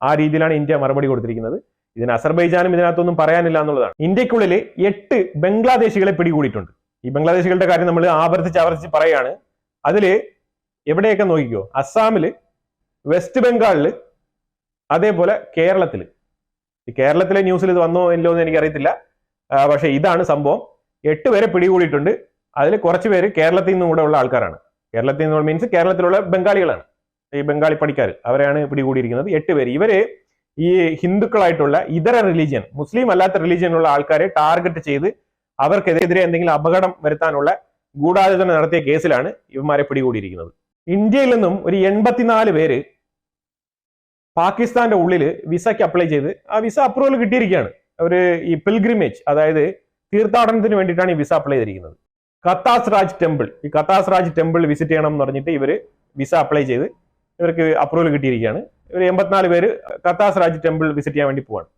ആ രീതിയിലാണ് ഇന്ത്യ മറുപടി കൊടുത്തിരിക്കുന്നത്. ഇതിന് അസർബൈജാനും ഇതിനകത്തൊന്നും പറയാനില്ല എന്നുള്ളതാണ്. ഇന്ത്യക്കുള്ളിൽ 8 ബംഗ്ലാദേശികളെ പിടികൂടിയിട്ടുണ്ട്. ഈ ബംഗ്ലാദേശികളുടെ കാര്യം നമ്മൾ ആവർത്തിച്ച് പറയുകയാണ്. അതില് എവിടെയൊക്കെ നോക്കിക്കോ, അസ്സാമില്, വെസ്റ്റ് ബംഗാളില്, അതേപോലെ കേരളത്തില്. ഈ കേരളത്തിലെ ന്യൂസിൽ ഇത് വന്നോ ഇല്ലോ എന്ന് എനിക്കറിയത്തില്ല. പക്ഷെ ഇതാണ് സംഭവം. 8 പേരെ പിടികൂടിയിട്ടുണ്ട്. അതിൽ കുറച്ച് പേര് കേരളത്തിൽ നിന്നും കൂടെ ഉള്ള ആൾക്കാരാണ്. കേരളത്തിൽ നിന്നുള്ള മീൻസ് കേരളത്തിലുള്ള ബംഗാളികളാണ്. ഈ ബംഗാളി പണിക്കാർ അവരെയാണ് പിടികൂടിയിരിക്കുന്നത്. 8 പേര്. ഇവര് ഈ ഹിന്ദുക്കളായിട്ടുള്ള ഇതര റിലീജിയൻ, മുസ്ലിം അല്ലാത്ത റിലീജിയനുള്ള ആൾക്കാരെ ടാർഗറ്റ് ചെയ്ത് അവർക്കെതിരെ എന്തെങ്കിലും അപകടം വരുത്താനുള്ള ഗൂഢാലോചന നടത്തിയ കേസിലാണ് ഇവന്മാരെ പിടികൂടിയിരിക്കുന്നത്. ഇന്ത്യയിൽ നിന്നും ഒരു 84 പേര് പാകിസ്ഥാന്റെ ഉള്ളിൽ വിസയ്ക്ക് അപ്ലൈ ചെയ്ത് ആ വിസ അപ്രൂവൽ കിട്ടിയിരിക്കുകയാണ്. ഒരു ഈ പിൽഗ്രിമേജ്, അതായത് തീർത്ഥാടനത്തിന് വേണ്ടിയിട്ടാണ് ഈ വിസ അപ്ലൈ ചെയ്തിരിക്കുന്നത്. കത്താസ് രാജ് ടെമ്പിൾ വിസിറ്റ് ചെയ്യണം എന്ന് പറഞ്ഞിട്ട് ഇവര് വിസ അപ്ലൈ ചെയ്ത് ഇവർക്ക് അപ്രൂവൽ കിട്ടിയിരിക്കുകയാണ്. ഒരു 84 പേര് കത്താസ് രാജ് ടെമ്പിൾ വിസിറ്റ് ചെയ്യാൻ വേണ്ടി പോവാണ്.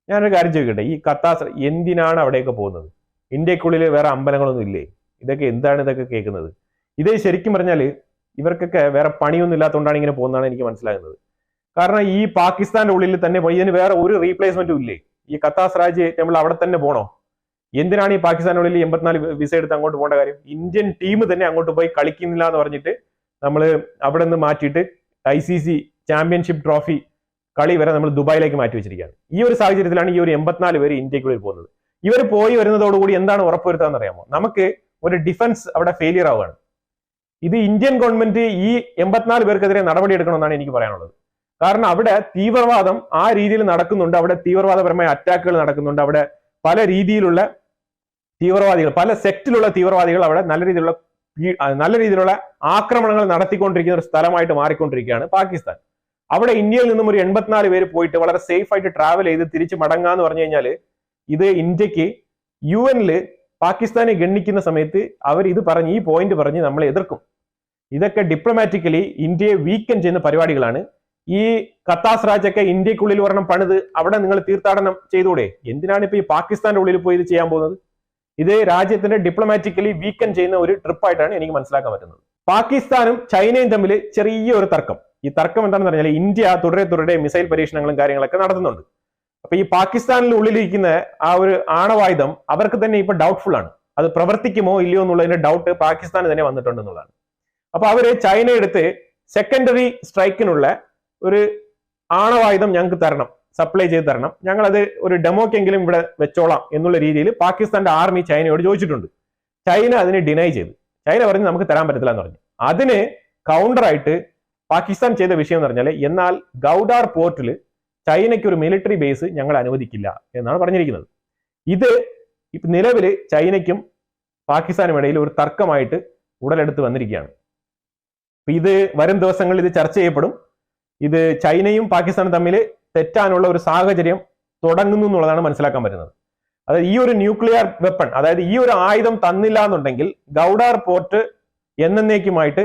ഞാനൊരു കാര്യം ചോദിക്കട്ടെ, ഈ കത്താസ് എന്തിനാണ് അവിടെയൊക്കെ പോകുന്നത്? ഇന്ത്യക്കുള്ളിൽ വേറെ അമ്പലങ്ങളൊന്നും ഇല്ലേ? എന്താണ് ഇതൊക്കെ കേൾക്കുന്നത്? ഇത് ശരിക്കും പറഞ്ഞാൽ ഇവർക്കൊക്കെ വേറെ പണിയൊന്നും ഇല്ലാത്തതുകൊണ്ടാണ് ഇങ്ങനെ പോകുന്നതാണ് എനിക്ക് മനസ്സിലാകുന്നത്. കാരണം ഈ പാകിസ്ഥാന്റെ ഉള്ളിൽ തന്നെ ഇതിന് വേറെ ഒരു റീപ്ലേസ്മെന്റും ഇല്ലേ? ഈ കത്താസ് രാജ് ടെമ്പിൾ അവിടെ തന്നെ പോണോ? എന്തിനാണ് ഈ പാകിസ്ഥാനുള്ളിൽ 84 വിസ എടുത്ത് അങ്ങോട്ട് പോകേണ്ട കാര്യം? ഇന്ത്യൻ ടീം തന്നെ അങ്ങോട്ട് പോയി കളിക്കുന്നില്ല എന്ന് പറഞ്ഞിട്ട് നമ്മൾ അവിടെ നിന്ന് മാറ്റിയിട്ട് ICC ചാമ്പ്യൻഷിപ്പ് ട്രോഫി കളി വരെ നമ്മൾ ദുബായിലേക്ക് മാറ്റി വെച്ചിരിക്കുകയാണ്. ഈ ഒരു സാഹചര്യത്തിലാണ് ഈ ഒരു 84 പേര് ഇന്ത്യക്കുള്ളിൽ പോകുന്നത്. ഇവർ പോയി വരുന്നതോടുകൂടി എന്താണ് ഉറപ്പുവരുത്താന്ന് അറിയാമോ? നമുക്ക് ഒരു ഡിഫൻസ് അവിടെ ഫെയിലിയർ ആവുകയാണ്. ഇത് ഇന്ത്യൻ ഗവൺമെന്റ് ഈ 84 പേർക്കെതിരെ നടപടി എടുക്കണമെന്നാണ് എനിക്ക് പറയാനുള്ളത്. കാരണം അവിടെ തീവ്രവാദം ആ രീതിയിൽ നടക്കുന്നുണ്ട്, അവിടെ തീവ്രവാദപരമായ അറ്റാക്കുകൾ നടക്കുന്നുണ്ട്, അവിടെ പല രീതിയിലുള്ള തീവ്രവാദികൾ, പല സെക്റ്റിലുള്ള തീവ്രവാദികൾ അവിടെ നല്ല രീതിയിലുള്ള ആക്രമണങ്ങൾ നടത്തിക്കൊണ്ടിരിക്കുന്ന ഒരു സ്ഥലമായിട്ട് മാറിക്കൊണ്ടിരിക്കുകയാണ് പാകിസ്ഥാൻ. അവിടെ ഇന്ത്യയിൽ നിന്നും ഒരു 84 പേര് പോയിട്ട് വളരെ സേഫ് ആയിട്ട് ട്രാവൽ ചെയ്ത് തിരിച്ച് മടങ്ങാന്ന് പറഞ്ഞു കഴിഞ്ഞാൽ ഇത് ഇന്ത്യക്ക് UN പാകിസ്ഥാനെ ഗണ്ണിക്കുന്ന സമയത്ത് അവർ ഇത് പറഞ്ഞ് ഈ പോയിന്റ് പറഞ്ഞ് നമ്മളെ എതിർക്കും. ഇതൊക്കെ ഡിപ്ലോമാറ്റിക്കലി ഇന്ത്യയെ വീക്കൻ ചെയ്യുന്ന പരിപാടികളാണ്. ഈ ഖത്താസ് രാജൊക്കെ ഇന്ത്യക്കുള്ളിൽ ഒരെണ്ണം പണിത് അവിടെ നിങ്ങൾ തീർത്ഥാടനം ചെയ്തൂടെ? എന്തിനാണ് ഇപ്പൊ ഈ പാകിസ്ഥാന്റെ ഉള്ളിൽ പോയി ഇത് ചെയ്യാൻ പോകുന്നത്? ഇത് രാജ്യത്തിന്റെ ഡിപ്ലോമാറ്റിക്കലി വീക്കൻ ചെയ്യുന്ന ഒരു ട്രിപ്പായിട്ടാണ് എനിക്ക് മനസ്സിലാക്കാൻ പറ്റുന്നത്. പാകിസ്ഥാനും ചൈനയും തമ്മിൽ ചെറിയ ഒരു തർക്കം. ഈ തർക്കം എന്താണെന്ന് പറഞ്ഞാൽ ഇന്ത്യ തുടരെ മിസൈൽ പരീക്ഷണങ്ങളും കാര്യങ്ങളൊക്കെ നടത്തുന്നുണ്ട്. അപ്പൊ ഈ പാകിസ്ഥാനിൽ ഉള്ളിലിരിക്കുന്ന ആ ഒരു ആണവായുധം അവർക്ക് തന്നെ ഇപ്പൊ ഡൗട്ട്ഫുൾ ആണ്. അത് പ്രവർത്തിക്കുമോ ഇല്ലയോ എന്നുള്ളതിന്റെ ഡൗട്ട് പാകിസ്ഥാന് തന്നെ വന്നിട്ടുണ്ട് എന്നുള്ളതാണ്. അപ്പൊ അവര് ചൈന എടുത്ത് സെക്കൻഡറി സ്ട്രൈക്കിനുള്ള ഒരു ആണവായുധം ഞങ്ങൾക്ക് തരണം, സപ്ലൈ ചെയ്ത് തരണം, ഞങ്ങളത് ഒരു ഡെമോക്കെങ്കിലും ഇവിടെ വെച്ചോളാം എന്നുള്ള രീതിയിൽ പാകിസ്ഥാന്റെ ആർമി ചൈനയോട് ചോദിച്ചിട്ടുണ്ട്. ചൈന അതിനെ ഡിനൈ ചെയ്തു. ചൈന പറഞ്ഞ് നമുക്ക് തരാൻ പറ്റത്തില്ല എന്ന് പറഞ്ഞു. അതിന് കൗണ്ടറായിട്ട് പാകിസ്ഥാൻ ചെയ്ത വിഷയം എന്ന് പറഞ്ഞാൽ എന്നാൽ ഗൗഡാർ പോർട്ടിൽ ചൈനയ്ക്ക് ഒരു മിലിറ്ററി ബേസ് ഞങ്ങൾ അനുവദിക്കില്ല എന്നാണ് പറഞ്ഞിരിക്കുന്നത്. ഇത് ഇപ്പൊ നിലവിൽ ചൈനയ്ക്കും പാകിസ്ഥാനും ഇടയിൽ ഒരു തർക്കമായിട്ട് ഉടലെടുത്ത് വന്നിരിക്കുകയാണ്. ഇത് വരും ദിവസങ്ങളിൽ ഇത് ചർച്ച ചെയ്യപ്പെടും. ഇത് ചൈനയും പാകിസ്ഥാനും തമ്മിൽ തെറ്റാനുള്ള ഒരു സാഹചര്യം തുടങ്ങുന്നു എന്നുള്ളതാണ് മനസ്സിലാക്കാൻ പറ്റുന്നത്. അതായത് ഈ ഒരു ന്യൂക്ലിയർ വെപ്പൺ, അതായത് ഈ ഒരു ആയുധം തന്നില്ല എന്നുണ്ടെങ്കിൽ ഗൗഡാർ പോർട്ട് എന്നേക്കുമായിട്ട്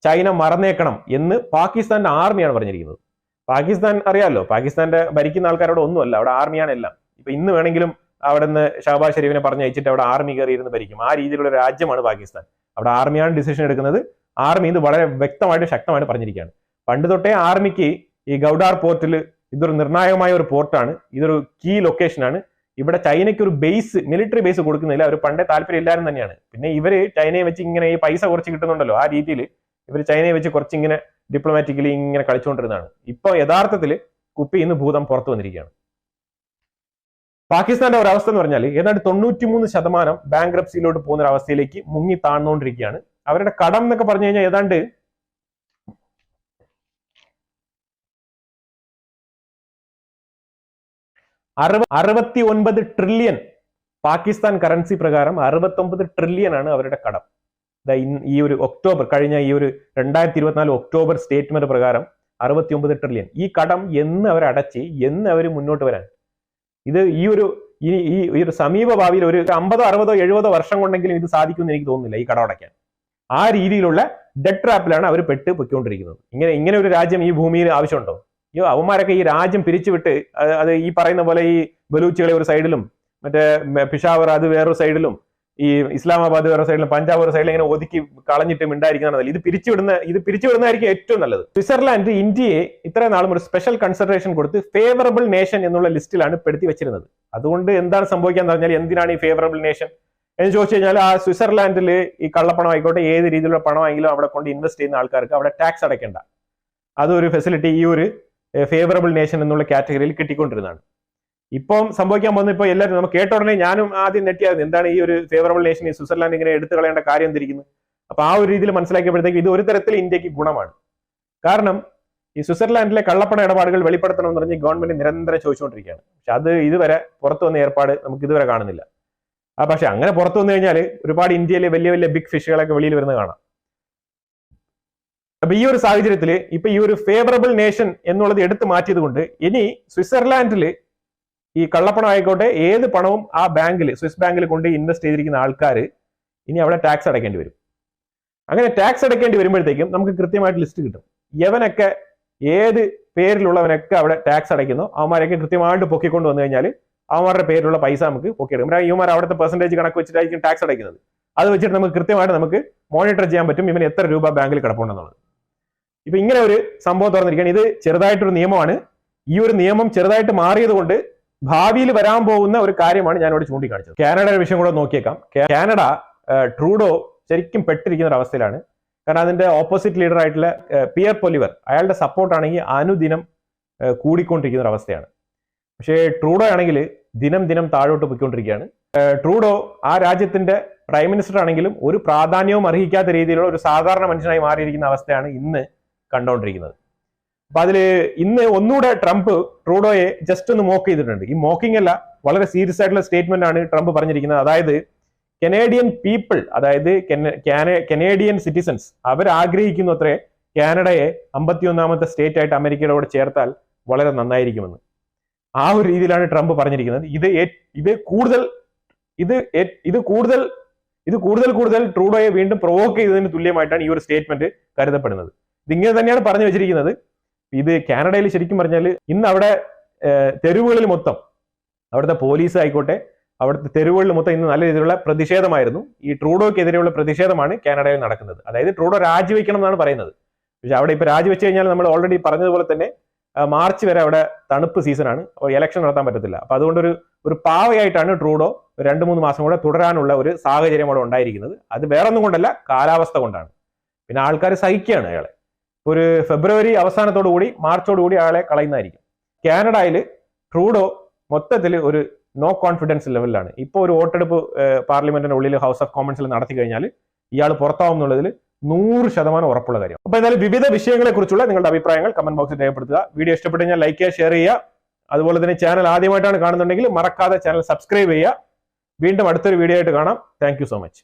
ചൈന മറന്നേക്കണം എന്ന് പാകിസ്ഥാന്റെ ആർമിയാണ് പറഞ്ഞിരിക്കുന്നത്. പാകിസ്ഥാൻ അറിയാമല്ലോ, പാകിസ്ഥാന്റെ ഭരിക്കുന്ന ആൾക്കാരോട് ഒന്നുമല്ല, അവിടെ ആർമിയാണ് എല്ലാം. ഇപ്പൊ ഇന്ന് വേണമെങ്കിലും അവിടെ നിന്ന് ഷഹബാസ് ഷെരീഫിനെ പറഞ്ഞയച്ചിട്ട് അവിടെ ആർമി കയറിയിരുന്ന് ഭരിക്കും. ആ രീതിയിലുള്ള രാജ്യമാണ് പാകിസ്ഥാൻ. അവിടെ ആർമിയാണ് ഡിസിഷൻ എടുക്കുന്നത്. ആർമി ഇത് വളരെ വ്യക്തമായിട്ട് ശക്തമായിട്ട് പറഞ്ഞിരിക്കുകയാണ്. പണ്ട് തൊട്ടേ ആർമിക്ക് ഈ ഗൗഡാർ പോർട്ടിൽ ഇതൊരു നിർണായകമായ ഒരു പോർട്ടാണ്, ഇതൊരു കീ ലൊക്കേഷനാണ്. ഇവിടെ ചൈനയ്ക്ക് ഒരു ബേസ്, മിലിറ്ററി ബേസ് കൊടുക്കുന്നില്ല. അവർ പണ്ടേ താല്പര്യം ഇല്ലായിരുന്നു തന്നെയാണ്. പിന്നെ ഇവര് ചൈനയെ വെച്ച് ഇങ്ങനെ ഈ പൈസ കുറച്ച് കിട്ടുന്നുണ്ടല്ലോ, ആ രീതിയിൽ ഇവർ ചൈനയെ വെച്ച് കുറച്ചിങ്ങനെ ഡിപ്ലോമാറ്റിക്കലി ഇങ്ങനെ കളിച്ചുകൊണ്ടിരുന്നതാണ്. ഇപ്പൊ യഥാർത്ഥത്തിൽ കുപ്പി ഇന്ന് ഭൂതം പുറത്തു വന്നിരിക്കുകയാണ്. പാകിസ്ഥാന്റെ ഒരു അവസ്ഥ എന്ന് പറഞ്ഞാൽ ഏതാണ്ട് 93% ബാങ്ക്രപ്സിയിലോട്ട് പോകുന്ന ഒരു അവസ്ഥയിലേക്ക് മുങ്ങി താഴ്ന്നുകൊണ്ടിരിക്കുകയാണ്. അവരുടെ കടം എന്നൊക്കെ പറഞ്ഞു കഴിഞ്ഞാൽ ഏതാണ്ട് 69 ട്രില്യൺ, പാകിസ്ഥാൻ കറൻസി പ്രകാരം 69 ട്രില്യൺ ആണ് അവരുടെ കടം. ഈ ഒരു ഒക്ടോബർ, കഴിഞ്ഞ ഈ ഒരു 2024 ഒക്ടോബർ സ്റ്റേറ്റ്മെന്റ് പ്രകാരം 69 ട്രില്യൺ. ഈ കടം എന്ന് അവർ അടച്ച് എന്ന് അവർ മുന്നോട്ട് വരാൻ? ഇത് ഈ ഒരു സമീപ ഭാവിയിൽ ഒരു 50, 60, 70 വർഷം കൊണ്ടെങ്കിലും ഇത് സാധിക്കുമെന്ന് എനിക്ക് തോന്നുന്നില്ല ഈ കടം അടയ്ക്കാൻ. ആ രീതിയിലുള്ള ഡെറ്റ് ട്രാപ്പിലാണ് അവർ പെട്ട് പൊയ്ക്കൊണ്ടിരിക്കുന്നത്. ഇങ്ങനെ ഒരു രാജ്യം ഈ ഭൂമിയിൽ ആവശ്യമുണ്ടോ? അവന്മാരൊക്കെ ഈ രാജ്യം പിരിച്ചുവിട്ട് അത് ഈ പറയുന്ന പോലെ ഈ ബലൂച്ചുകളെ ഒരു സൈഡിലും മറ്റേ പിഷാവർ അത് വേറൊരു സൈഡിലും ഈ ഇസ്ലാമാബാദ് വേറെ സൈഡിലും പഞ്ചാബ് ഒരു സൈഡിലും ഇങ്ങനെ ഒതുക്കി കളഞ്ഞിട്ട് മിണ്ടായിരിക്കുന്നതല്ല. ഇത് പിരിച്ചുവിടുന്നതായിരിക്കും ഏറ്റവും നല്ലത്. സ്വിറ്റ്സർലാൻഡ് ഇന്ത്യയെ ഇത്രയും നാളും ഒരു സ്പെഷ്യൽ കൺസിഡറേഷൻ കൊടുത്ത് ഫേവറബിൾ നേഷൻ എന്നുള്ള ലിസ്റ്റിലാണ് പെടുത്തി വെച്ചിരുന്നത്. അതുകൊണ്ട് എന്താണ് സംഭവിക്കാന്ന് പറഞ്ഞാൽ എന്തിനാണ് ഈ ഫേവറബിൾ നേഷൻ എന്ന് ചോദിച്ചു കഴിഞ്ഞാൽ ആ സ്വിറ്റ്സർലാൻഡിൽ ഈ കള്ളപ്പണം ആയിക്കോട്ടെ ഏത് രീതിയിലുള്ള പണമായെങ്കിലും അവിടെ കൊണ്ട് ഇൻവെസ്റ്റ് ചെയ്യുന്ന ആൾക്കാർക്ക് അവിടെ ടാക്സ് അടയ്ക്കേണ്ട, അതൊരു ഫെസിലിറ്റി ഈ ഒരു ഫേവറബിൾ നേഷൻ എന്നുള്ള കാറ്റഗറിയിൽ കിട്ടിക്കൊണ്ടിരുന്നതാണ്. ഇപ്പം സംഭവിക്കാൻ പോകുന്ന ഇപ്പോൾ എല്ലാവരും നമുക്ക് കേട്ട ഉടനെ ഞാനും ആദ്യം നെറ്റിയായിരുന്നു, എന്താണ് ഈ ഒരു ഫേവറബിൾ നേഷൻ ഈ സ്വിറ്റ്സർലാൻഡ് ഇങ്ങനെ എടുത്തു കളയേണ്ട കാര്യം എന്തിരിക്കുന്നു? അപ്പൊ ആ ഒരു രീതിയിൽ മനസ്സിലാക്കിയപ്പോഴത്തേക്ക് ഇത് ഒരു തരത്തിൽ ഇന്ത്യക്ക് ഗുണമാണ്. കാരണം ഈ സ്വിറ്റ്സർലാൻഡിലെ കള്ളപ്പണ ഇടപാടുകൾ വെളിപ്പെടുത്തണമെന്ന് പറഞ്ഞ് ഗവൺമെന്റ് നിരന്തരം ചോദിച്ചുകൊണ്ടിരിക്കുകയാണ്. പക്ഷെ അത് ഇതുവരെ പുറത്തു വന്ന ഏർപ്പാട് നമുക്ക് ഇതുവരെ കാണുന്നില്ല. പക്ഷെ അങ്ങനെ പുറത്തു വന്നു കഴിഞ്ഞാൽ ഒരുപാട് ഇന്ത്യയിലെ വലിയ വലിയ ബിഗ് ഫിഷുകളൊക്കെ വെളിയിൽ വരുന്നത് കാണാം. അപ്പൊ ഈ ഒരു സാഹചര്യത്തിൽ ഇപ്പൊ ഈ ഒരു ഫേവറബിൾ നേഷൻ എന്നുള്ളത് എടുത്തു മാറ്റിയത് കൊണ്ട് ഇനി സ്വിറ്റ്സർലാൻഡില് ഈ കള്ളപ്പണം ആയിക്കോട്ടെ ഏത് പണവും ആ ബാങ്കിൽ, സ്വിസ് ബാങ്കിൽ കൊണ്ട് ഇൻവെസ്റ്റ് ചെയ്തിരിക്കുന്ന ആൾക്കാർ ഇനി അവിടെ ടാക്സ് അടയ്ക്കേണ്ടി വരും. അങ്ങനെ ടാക്സ് അടയ്ക്കേണ്ടി വരുമ്പോഴത്തേക്കും നമുക്ക് കൃത്യമായിട്ട് ലിസ്റ്റ് കിട്ടും. യവനൊക്കെ ഏത് പേരിലുള്ളവനൊക്കെ അവിടെ ടാക്സ് അടയ്ക്കുന്നു അവന്മാരൊക്കെ കൃത്യമായിട്ട് പൊക്കിക്കൊണ്ട് വന്നു കഴിഞ്ഞാൽ അവന്മാരുടെ പേരിലുള്ള പൈസ നമുക്ക് പൊക്കിയെടുക്കും. ഇവന്മാർ അവിടുത്തെ പെർസെന്റേജ് കണക്ക് വെച്ചിട്ടായിരിക്കും ടാക്സ് അടയ്ക്കുന്നത്. അത് വെച്ചിട്ട് നമുക്ക് കൃത്യമായിട്ട് നമുക്ക് മോണിറ്റർ ചെയ്യാൻ പറ്റും ഇവന് എത്ര രൂപ ബാങ്കിൽ കിടപ്പുണ്ടെന്നുള്ളത്. ഇപ്പൊ ഇങ്ങനെ ഒരു സംഭവം തുറന്നിരിക്കുകയാണ്. ഇത് ചെറുതായിട്ടൊരു നിയമമാണ്. ഈ ഒരു നിയമം ചെറുതായിട്ട് മാറിയത് കൊണ്ട് ഭാവിയിൽ വരാൻ പോകുന്ന ഒരു കാര്യമാണ് ഞാൻ ഇവിടെ ചൂണ്ടിക്കാണിച്ചത്. കാനഡയുടെ വിഷയം കൂടെ നോക്കിയേക്കാം. കാനഡ ട്രൂഡോ ശരിക്കും പെട്ടിരിക്കുന്ന ഒരു അവസ്ഥയിലാണ്. കാരണം അതിന്റെ ഓപ്പോസിറ്റ് ലീഡർ ആയിട്ടുള്ള പിയർ പൊലിവർ, അയാളുടെ സപ്പോർട്ടാണെങ്കിൽ അനുദിനം കൂടിക്കൊണ്ടിരിക്കുന്ന ഒരു അവസ്ഥയാണ്. പക്ഷേ ട്രൂഡോ ആണെങ്കിൽ ദിനം ദിനം താഴോട്ട് പോയിക്കൊണ്ടിരിക്കുകയാണ്. ട്രൂഡോ ആ രാജ്യത്തിന്റെ പ്രൈം മിനിസ്റ്റർ ആണെങ്കിലും ഒരു പ്രാധാന്യവും അർഹിക്കാത്ത രീതിയിലുള്ള ഒരു സാധാരണ മനുഷ്യനായി മാറിയിരിക്കുന്ന അവസ്ഥയാണ് ഇന്ന് കണ്ടുകൊണ്ടിരിക്കുന്നത്. അപ്പൊ അതില് ഇന്ന് ഒന്നുകൂടെ ട്രംപ് ട്രൂഡോയെ ജസ്റ്റ് ഒന്ന് മോക്ക് ചെയ്തിട്ടുണ്ട്. ഈ മോക്കിംഗ് അല്ല, വളരെ സീരിയസ് ആയിട്ടുള്ള സ്റ്റേറ്റ്മെന്റ് ആണ് ട്രംപ് പറഞ്ഞിരിക്കുന്നത്. അതായത് കനേഡിയൻ പീപ്പിൾ, അതായത് കനേഡിയൻ സിറ്റിസൺസ്, അവർ ആഗ്രഹിക്കുന്നു അത്രേ കാനഡയെ 51ാമത്തെ സ്റ്റേറ്റ് ആയിട്ട് അമേരിക്കയുടെ കൂടെ ചേർത്താൽ വളരെ നന്നായിരിക്കുമെന്ന്. ആ ഒരു രീതിയിലാണ് ട്രംപ് പറഞ്ഞിരിക്കുന്നത്. ഇത് കൂടുതൽ ട്രൂഡോയെ വീണ്ടും പ്രൊവോക്ക് ചെയ്തതിന് തുല്യമായിട്ടാണ് ഈ ഒരു സ്റ്റേറ്റ്മെന്റ് കരുതപ്പെടുന്നത്. ഇതിങ്ങനെ തന്നെയാണ് പറഞ്ഞു വെച്ചിരിക്കുന്നത്. ഇത് കാനഡയിൽ ശരിക്കും പറഞ്ഞാൽ ഇന്ന് അവിടെ തെരുവുകളിൽ മൊത്തം, അവിടുത്തെ പോലീസ് ആയിക്കോട്ടെ, അവിടുത്തെ തെരുവുകളിൽ മൊത്തം ഇന്ന് നല്ല രീതിയിലുള്ള പ്രതിഷേധമായിരുന്നു. ഈ ട്രൂഡോക്കെതിരെയുള്ള പ്രതിഷേധമാണ് കാനഡയിൽ നടക്കുന്നത്. അതായത് ട്രൂഡോ രാജിവെക്കണം എന്നാണ് പറയുന്നത്. പക്ഷെ അവിടെ ഇപ്പൊ രാജിവെച്ച് കഴിഞ്ഞാൽ നമ്മൾ ഓൾറെഡി പറഞ്ഞതുപോലെ തന്നെ മാർച്ച് വരെ അവിടെ തണുപ്പ് സീസണാണ്, അപ്പോൾ ഇലക്ഷൻ നടത്താൻ പറ്റത്തില്ല. അപ്പൊ അതുകൊണ്ട് ഒരു പാവയായിട്ടാണ് ട്രൂഡോ 2-3 മാസം കൂടെ തുടരാനുള്ള ഒരു സാഹചര്യം അവിടെ ഉണ്ടായിരിക്കുന്നത്. അത് വേറൊന്നും കൊണ്ടല്ല, കാലാവസ്ഥ കൊണ്ടാണ്. പിന്നെ ആൾക്കാർ സഹിക്കുകയാണ് അയാളെ. ഒരു ഫെബ്രുവരി അവസാനത്തോടു കൂടി മാർച്ചോടു കൂടി അയാളെ കളയുന്നതായിരിക്കും. കാനഡയിൽ ട്രൂഡോ മൊത്തത്തിൽ ഒരു നോ കോൺഫിഡൻസ് ലെവലിലാണ്. ഇപ്പോൾ ഒരു വോട്ടെടുപ്പ് പാർലമെന്റിന്റെ ഉള്ളിൽ ഹൗസ് ഓഫ് കോമൺസിൽ നടത്തി കഴിഞ്ഞാൽ ഇയാൾ പുറത്താവും എന്നുള്ളതിൽ 100% ഉറപ്പുള്ള കാര്യം. അപ്പൊ എന്തായാലും വിവിധ വിഷയങ്ങളെ കുറിച്ചുള്ള നിങ്ങളുടെ അഭിപ്രായങ്ങൾ കമന്റ് ബോക്സിൽ രേഖപ്പെടുത്തുക. വീഡിയോ ഇഷ്ടപ്പെട്ടു കഴിഞ്ഞാൽ ലൈക്ക് ചെയ്യുക, ഷെയർ ചെയ്യുക. അതുപോലെ തന്നെ ചാനൽ ആദ്യമായിട്ടാണ് കാണുന്നുണ്ടെങ്കിൽ മറക്കാതെ ചാനൽ സബ്സ്ക്രൈബ് ചെയ്യുക. വീണ്ടും അടുത്തൊരു വീഡിയോ ആയിട്ട് കാണാം. Thank you so much.